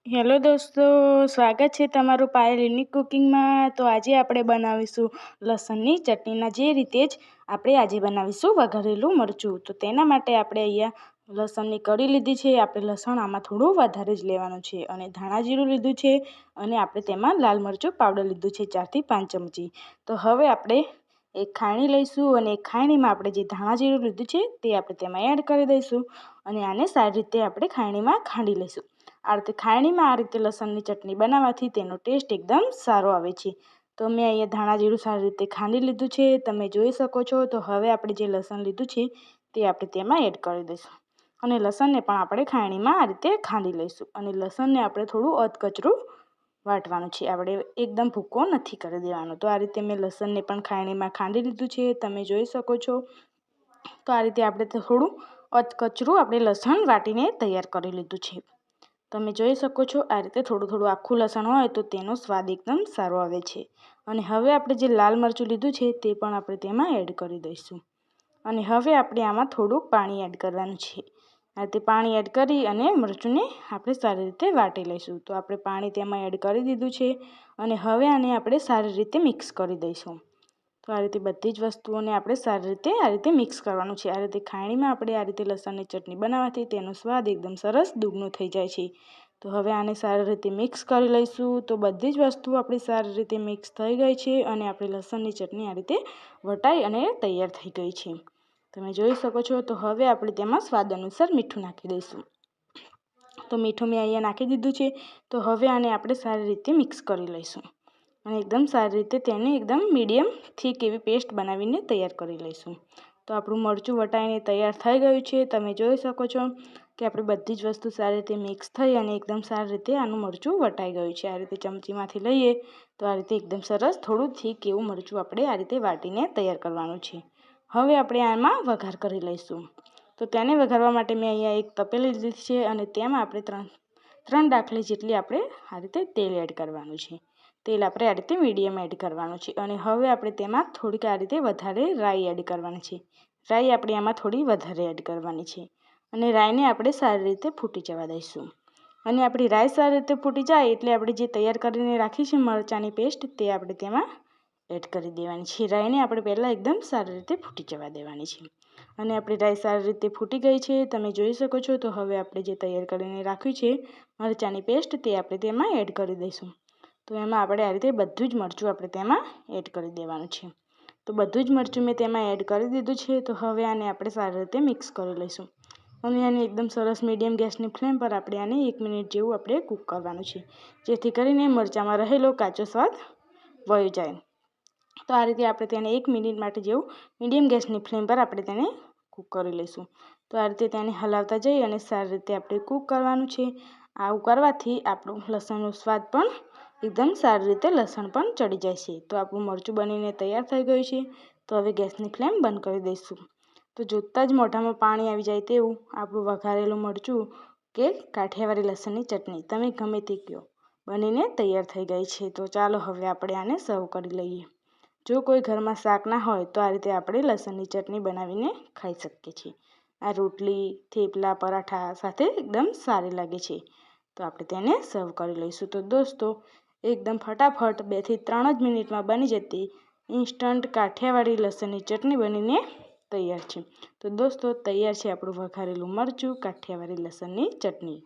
Hello દોસ્તો, સ્વાગત છે તમારું પાયલ યુનિક કુકિંગમાં। તો આજે આપણે બનાવીશું લસણની ચટણીના જે રીતે જ આપણે આજે બનાવીશું વઘારેલું મરચું। તો તેના માટે આપણે અહીંયા લસણની કળી લીધી છે। આપણે લસણ આમાં થોડું વધારે જ લેવાનું છે અને ધાણા જીરું લીધું છે અને આપણે તેમાં લાલ મરચું પાવડર લીધું છે 4 થી 5 ચમચી। તો હવે આપણે એક ખાયણી લઈશું અને એક ખાયણીમાં આપણે જે ધાણા જીરું લીધું છે તે આપણે તેમાં એડ કરી દઈશું અને આને સારી રીતે આપણે ખાયણીમાં ખાંડી લઈશું। આ રીતે ખાયણીમાં આ રીતે લસણની ચટણી બનાવવાથી તેનો ટેસ્ટ એકદમ સારો આવે છે। તો મેં અહીંયા ધાણા જીરું સારી રીતે ખાંડી લીધું છે, તમે જોઈ શકો છો। તો હવે આપણે જે લસણ લીધું છે તે આપણે તેમાં એડ કરી દઈશું અને લસણને પણ આપણે ખાયણીમાં આ રીતે ખાંડી લઈશું અને લસણને આપણે થોડું અધકચરું વાટવાનું છે, આપણે એકદમ ભૂકો નથી કરી દેવાનો। તો આ રીતે મેં લસણને પણ ખાયણીમાં ખાંડી લીધું છે, તમે જોઈ શકો છો। તો આ રીતે આપણે થોડું અધકચરું આપણે લસણ વાટીને તૈયાર કરી લીધું છે, તમે જોઈ શકો છો। આ રીતે થોડું આખું લસણ હોય તો તેનો સ્વાદ એકદમ સારો આવે છે અને હવે આપણે જે લાલ મરચું લીધું છે તે પણ આપણે તેમાં એડ કરી દઈશું અને હવે આપણે આમાં થોડુંક પાણી એડ કરવાનું છે। આ રીતે પાણી એડ કરી અને મરચુંને આપણે સારી રીતે વાટી લઈશું। તો આપણે પાણી તેમાં એડ કરી દીધું છે અને હવે આને આપણે સારી રીતે મિક્સ કરી દઈશું। તો આ રીતે બધી જ વસ્તુઓને આપણે સારી રીતે આ રીતે મિક્સ કરવાનું છે। આ રીતે ખાયણીમાં આપણે આ રીતે લસણની ચટણી બનાવવાથી તેનો સ્વાદ એકદમ સરસ દુગણો થઈ જાય છે। તો હવે આને સારી રીતે મિક્સ કરી લઈશું। તો બધી જ વસ્તુ આપણી સારી રીતે મિક્સ થઈ ગઈ છે અને આપણી લસણની ચટણી આ રીતે વટાઈ અને તૈયાર થઈ ગઈ છે, તમે જોઈ શકો છો। તો હવે આપણે તેમાં સ્વાદ અનુસાર મીઠું નાખી દઈશું। તો મીઠું મેં અહીંયા નાખી દીધું છે। તો હવે આને આપણે સારી રીતે મિક્સ કરી લઈશું અને એકદમ સારી રીતે તેને એકદમ મીડિયમ થીક એવી પેસ્ટ બનાવીને તૈયાર કરી લઈશું। તો આપણું મરચું વટાઈને તૈયાર થઈ ગયું છે, તમે જોઈ શકો છો કે આપણી બધી જ વસ્તુ સારી રીતે મિક્સ થઈ અને એકદમ સારી રીતે આનું મરચું વટાઈ ગયું છે। આ રીતે ચમચીમાંથી લઈએ તો આ રીતે એકદમ સરસ થોડું થીક એવું મરચું આપણે આ રીતે વાટીને તૈયાર કરવાનું છે। હવે આપણે આમાં વઘાર કરી લઈશું। તો તેને વઘારવા માટે મેં અહીંયા એક તપેલી લીધી છે અને તેમાં આપણે ત્રણ ડાકલી જેટલી આપણે આ રીતે તેલ એડ કરવાનું છે। તેલ આપણે આ રીતે મીડિયમ એડ કરવાનું છે અને હવે આપણે તેમાં થોડીક આ રીતે વધારે રાઈ એડ કરવાની છે। રાઈ આપણે આમાં થોડી વધારે એડ કરવાની છે અને રાઈને આપણે સારી રીતે ફૂટી જવા દઈશું અને આપણી રાઈ સારી રીતે ફૂટી જાય એટલે આપણે જે તૈયાર કરીને રાખી છે મરચાંની પેસ્ટ તે આપણે તેમાં એડ કરી દેવાની છે। રાઈને આપણે પહેલાં એકદમ સારી રીતે ફૂટી જવા દેવાની છે અને આપણી રાઈ સારી રીતે ફૂટી ગઈ છે, તમે જોઈ શકો છો। તો હવે આપણે જે તૈયાર કરીને રાખ્યું છે મરચાંની પેસ્ટ તે આપણે તેમાં એડ કરી દઈશું। તો એમાં આપણે આ રીતે બધું જ મરચું આપણે તેમાં એડ કરી દેવાનું છે। તો બધું જ મરચું મેં તેમાં એડ કરી દીધું છે। તો હવે આને આપણે સારી રીતે મિક્સ કરી લઈશું અને આને એકદમ સરસ મીડિયમ ગેસની ફ્લેમ પર આપણે આને 1 મિનિટ જેવું આપણે કૂક કરવાનું છે, જેથી કરીને મરચાંમાં રહેલો કાચો સ્વાદ વયો જાય। તો આ રીતે આપણે તેને 1 મિનિટ માટે જેવું મીડિયમ ગેસની ફ્લેમ પર આપણે તેને કૂક કરી લઈશું। તો આ રીતે તેને હલાવતા જઈ અને સારી રીતે આપણે કૂક કરવાનું છે। આવું કરવાથી આપણું લસણનો સ્વાદ પણ એકદમ સારી રીતે લસણ પણ ચડી જાય છે। તો આપણું મરચું બનીને તૈયાર થઈ ગયું છે। તો હવે ગેસની ફ્લેમ બંધ કરી દઈશું। તો જોતાં જ મોઢામાં પાણી આવી જાય તેવું આપણું વઘારેલું મરચું કે કાઠિયાવાડી લસણની ચટણી તમે ગમે તે કહો બનીને તૈયાર થઈ ગઈ છે। તો ચાલો હવે આપણે આને સર્વ કરી લઈએ। જો કોઈ ઘરમાં શાક ના હોય તો આ રીતે આપણે લસણની ચટણી બનાવીને ખાઈ શકીએ છીએ। આ રોટલી, થેપલા, પરાઠા સાથે એકદમ સારી લાગે છે। તો આપણે તેને સર્વ કરી લઈશું। તો દોસ્તો એકદમ ફટાફટ 2 થી 3 જ મિનિટમાં બની જતી ઇન્સ્ટન્ટ કાઠિયાવાડી લસણની ચટણી બનીને તૈયાર છે। તો દોસ્તો તૈયાર છે આપણું વઘારેલું મરચું કાઠિયાવાડી લસણની ચટણી।